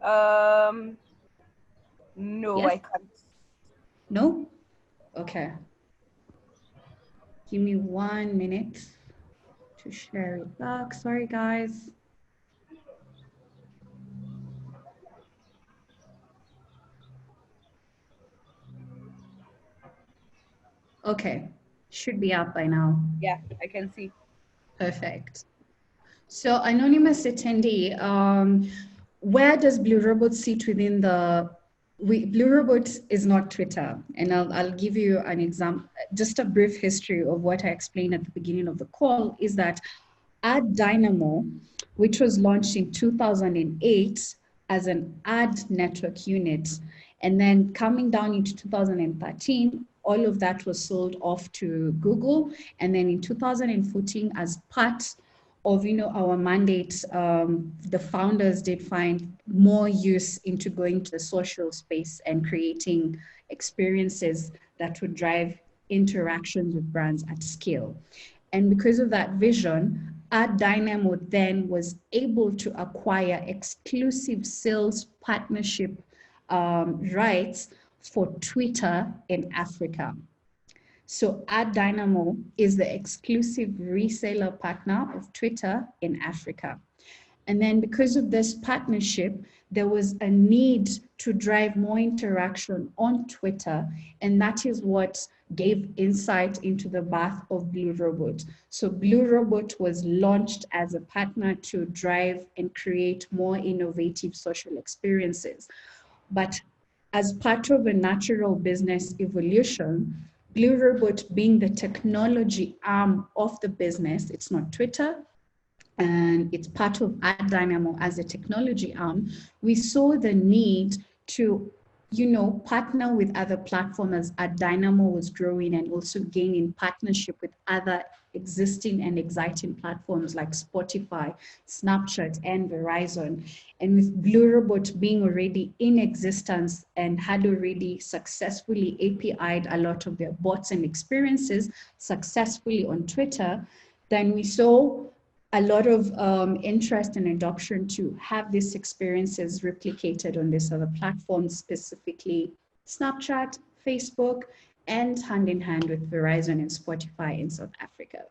No, Yes? I can't. No? Okay. Give me 1 minute to share it back. Sorry, guys. Okay. Should be up by now. Yeah, I can see. Perfect. So anonymous attendee, where does Blue Robot sit within Blue Robot is not Twitter. And I'll give you an example, just a brief history of what I explained at the beginning of the call is that Ad Dynamo, which was launched in 2008 as an ad network unit, and then coming down into 2013, all of that was sold off to Google. And then in 2014, as part of our mandate, the founders did find more use into going to the social space and creating experiences that would drive interactions with brands at scale. And because of that vision, Ad Dynamo then was able to acquire exclusive sales partnership rights for Twitter in Africa. So Ad Dynamo is the exclusive reseller partner of Twitter in Africa. And then because of this partnership, there was a need to drive more interaction on Twitter. And that is what gave insight into the birth of Blue Robot. So Blue Robot was launched as a partner to drive and create more innovative social experiences. But as part of a natural business evolution, Blue Robot being the technology arm of the business, it's not Twitter, and it's part of Ad Dynamo as a technology arm, we saw the need to partner with other platforms as Ad Dynamo was growing and also gaining partnership with other existing and exciting platforms like Spotify, Snapchat, and Verizon. And with Blue Robot being already in existence and had already successfully API'd a lot of their bots and experiences successfully on Twitter, then we saw a lot of interest and adoption to have these experiences replicated on these other platforms, specifically Snapchat, Facebook, and hand in hand with Verizon and Spotify in South Africa.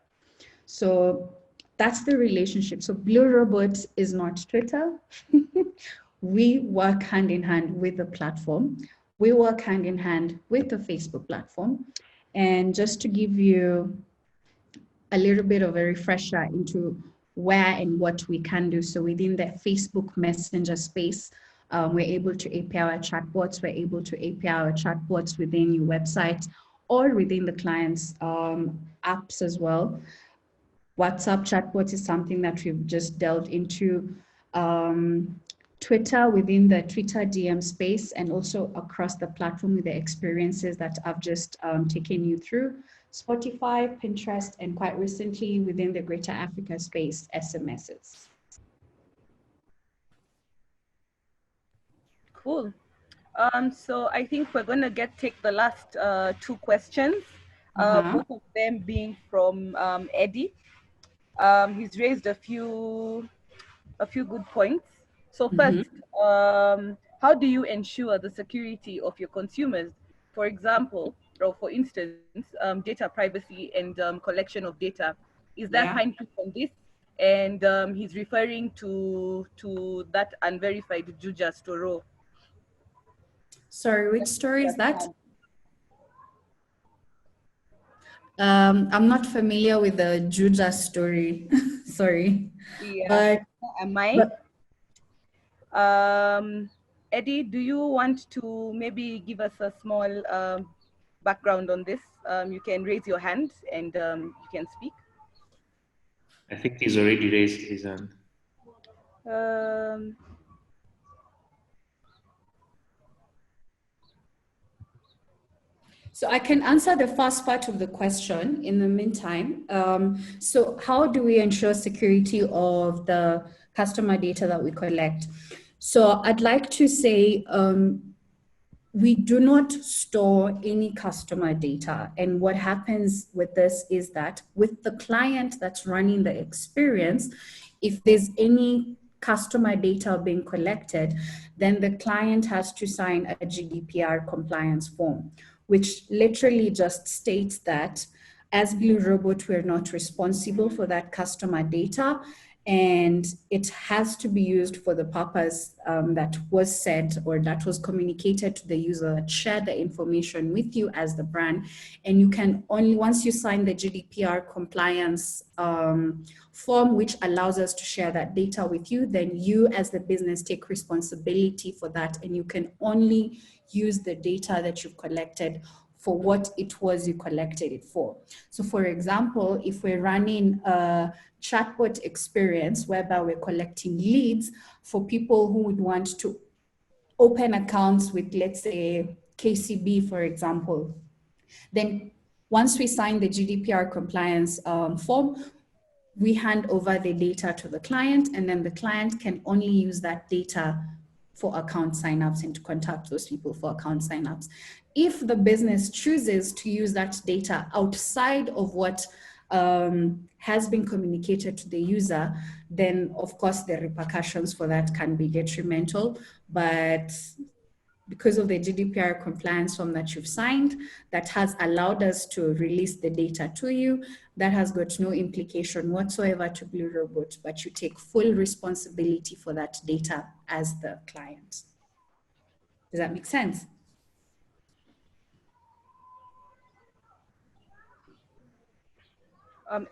So that's the relationship. So Blue Robot is not Twitter. We work hand in hand with the platform. We work hand in hand with the Facebook platform. And just to give you a little bit of a refresher into where and what we can do. So within the Facebook Messenger space, we're able to API our chatbots. We're able to API our chatbots within your website or within the client's apps as well. WhatsApp chatbot is something that we've just delved into. Twitter within the Twitter DM space and also across the platform with the experiences that I've just taken you through. Spotify, Pinterest, and quite recently within the Greater Africa space, SMSs. Cool. So I think we're going to take the last two questions, both of them being from Eddie. He's raised a few good points. So first, how do you ensure the security of your consumers? For example, or for instance, data privacy and collection of data. Is there fine print on this? And he's referring to that unverified Juja Storo. Sorry, which story is that? I'm not familiar with the Juja story. Sorry. Yeah. Am I? But Eddie, do you want to maybe give us a small background on this? You can raise your hand and you can speak. I think he's already raised his hand. Um, So I can answer the first part of the question in the meantime. So how do we ensure security of the customer data that we collect? So I'd like to say we do not store any customer data. And what happens with this is that with the client that's running the experience, if there's any customer data being collected, then the client has to sign a GDPR compliance form, which literally just states that as Blue Robot, we're not responsible for that customer data, and it has to be used for the purpose that was said or that was communicated to the user that shared the information with you as the brand. And you can only, once you sign the GDPR compliance form, which allows us to share that data with you, then you as the business take responsibility for that, and you can only use the data that you've collected for what it was you collected it for. So for example, if we're running a chatbot experience whereby we're collecting leads for people who would want to open accounts with, let's say, KCB, for example, then once we sign the GDPR compliance form, we hand over the data to the client, and then the client can only use that data for account signups and to contact those people for account signups. If the business chooses to use that data outside of what has been communicated to the user, then of course the repercussions for that can be detrimental. But because of the GDPR compliance form that you've signed, that has allowed us to release the data to you, that has got no implication whatsoever to Blue Robot, but you take full responsibility for that data as the client. Does that make sense?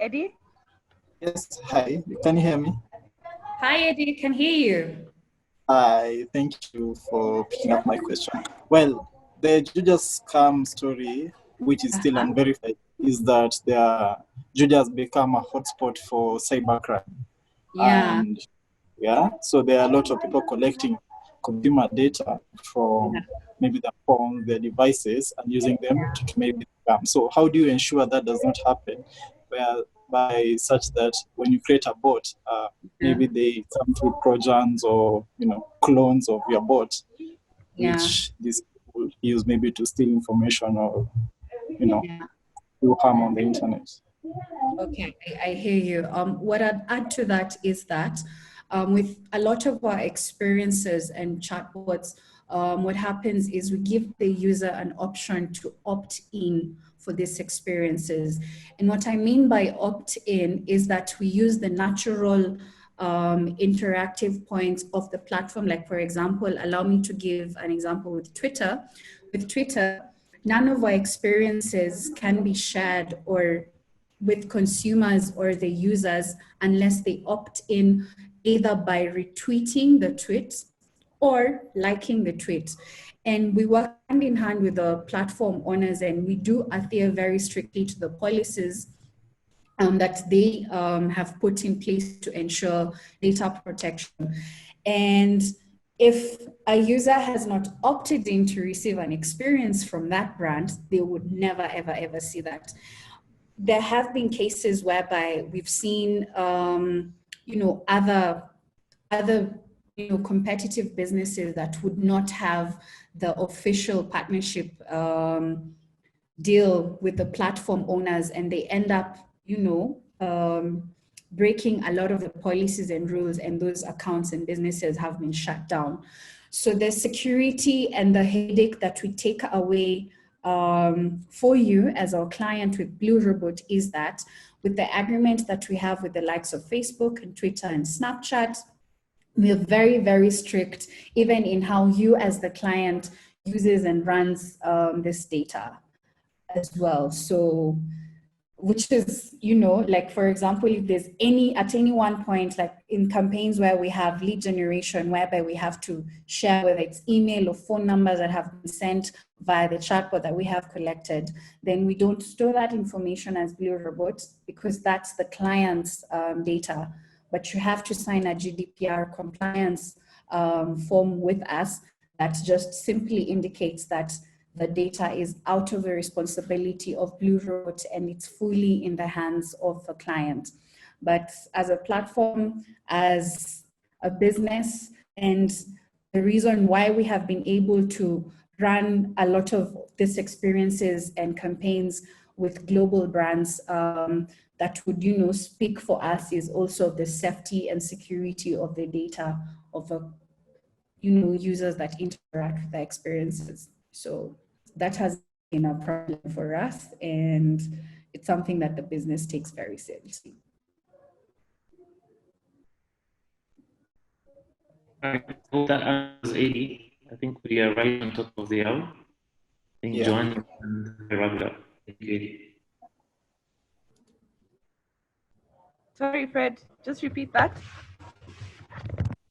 Eddie? Yes, hi, can you hear me? Hi, Eddie, can hear you. Hi, thank you for picking up my question. Well, the Juja scam story, which is still unverified, is that Juja has become a hotspot for cybercrime. Yeah. And yeah, so there are a lot of people collecting consumer data from maybe their phones, their devices, and using them to maybe scam. So how do you ensure that does not happen? Well, by such that when you create a bot, maybe they come with trojans or clones of your bot, which these people use maybe to steal information or do harm on the internet. Okay, I hear you. What I'd add to that is that with a lot of our experiences and chatbots, what happens is we give the user an option to opt in for these experiences. And what I mean by opt in is that we use the natural interactive points of the platform. Like, for example, allow me to give an example with Twitter. With Twitter, none of our experiences can be shared or with consumers or the users unless they opt in either by retweeting the tweet or liking the tweet. And we work hand in hand with the platform owners, and we do adhere very strictly to the policies that they have put in place to ensure data protection. And if a user has not opted in to receive an experience from that brand, they would never, ever, ever see that. There have been cases whereby we've seen, other competitive businesses that would not have the official partnership deal with the platform owners, and they end up, breaking a lot of the policies and rules, and those accounts and businesses have been shut down. So the security and the headache that we take away for you as our client with Blue Robot is that with the agreement that we have with the likes of Facebook and Twitter and Snapchat, we are very, very strict, even in how you as the client uses and runs this data as well. So which is, you know, like, for example, if there's at any one point, like in campaigns where we have lead generation, whereby we have to share whether it's email or phone numbers that have been sent via the chatbot that we have collected, then we don't store that information as Blue Robot because that's the client's data. But you have to sign a GDPR compliance form with us that just simply indicates that the data is out of the responsibility of Blue Robot and it's fully in the hands of the client. But as a platform, as a business, and the reason why we have been able to run a lot of these experiences and campaigns with global brands that would, you know, speak for us is also the safety and security of the data of the, you know, users that interact with the experiences. So that has been a problem for us, and it's something that the business takes very seriously. I hope that answers 80. I think we are right on top of the hour. I think John and wrap it up. Thank you, 80. Sorry, Fred, just repeat that.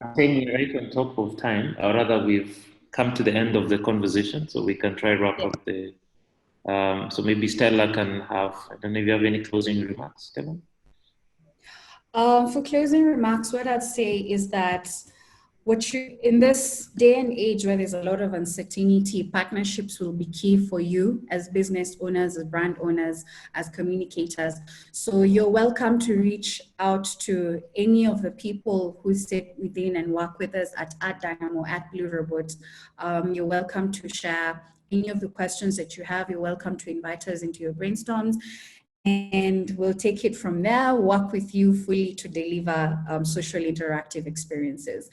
I'm saying we're right on top of time, or rather we've come to the end of the conversation, so we can try wrap up the, so maybe Stella can have, I don't know if you have any closing remarks, Stella? For closing remarks, what I'd say is that in this day and age where there's a lot of uncertainty, partnerships will be key for you as business owners, as brand owners, as communicators. So you're welcome to reach out to any of the people who sit within and work with us at Dynamo, at Blue Robot. You're welcome to share any of the questions that you have. You're welcome to invite us into your brainstorms. And we'll take it from there, work with you fully to deliver social interactive experiences.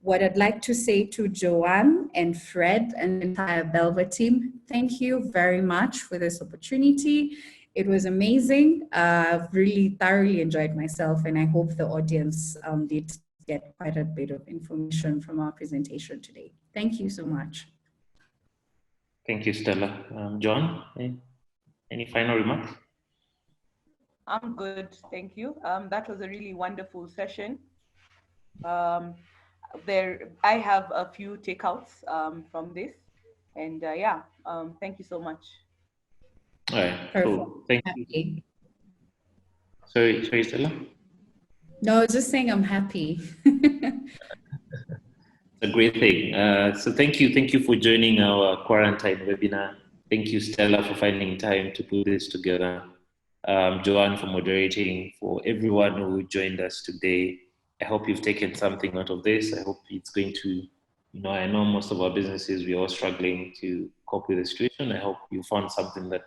What I'd like to say to Joanne and Fred and the entire Belva team, thank you very much for this opportunity. It was amazing. I've really thoroughly enjoyed myself, and I hope the audience did get quite a bit of information from our presentation today. Thank you so much. Thank you, Stella. John, any final remarks? I'm good, thank you. That was a really wonderful session. I have a few takeouts from this, and thank you so much. All right, cool. Thank you. Sorry, Stella? No, I was just saying I'm happy. It's a great thing. So thank you for joining our quarantine webinar. Thank you, Stella, for finding time to put this together. Joanne for moderating, for everyone who joined us today. I hope you've taken something out of this. I hope it's going to, you know, I know most of our businesses, we're all struggling to cope with the situation. I hope you found something that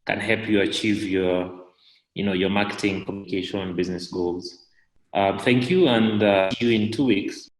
can help you achieve your, you know, your marketing, communication, business goals. Thank you, and see you in 2 weeks.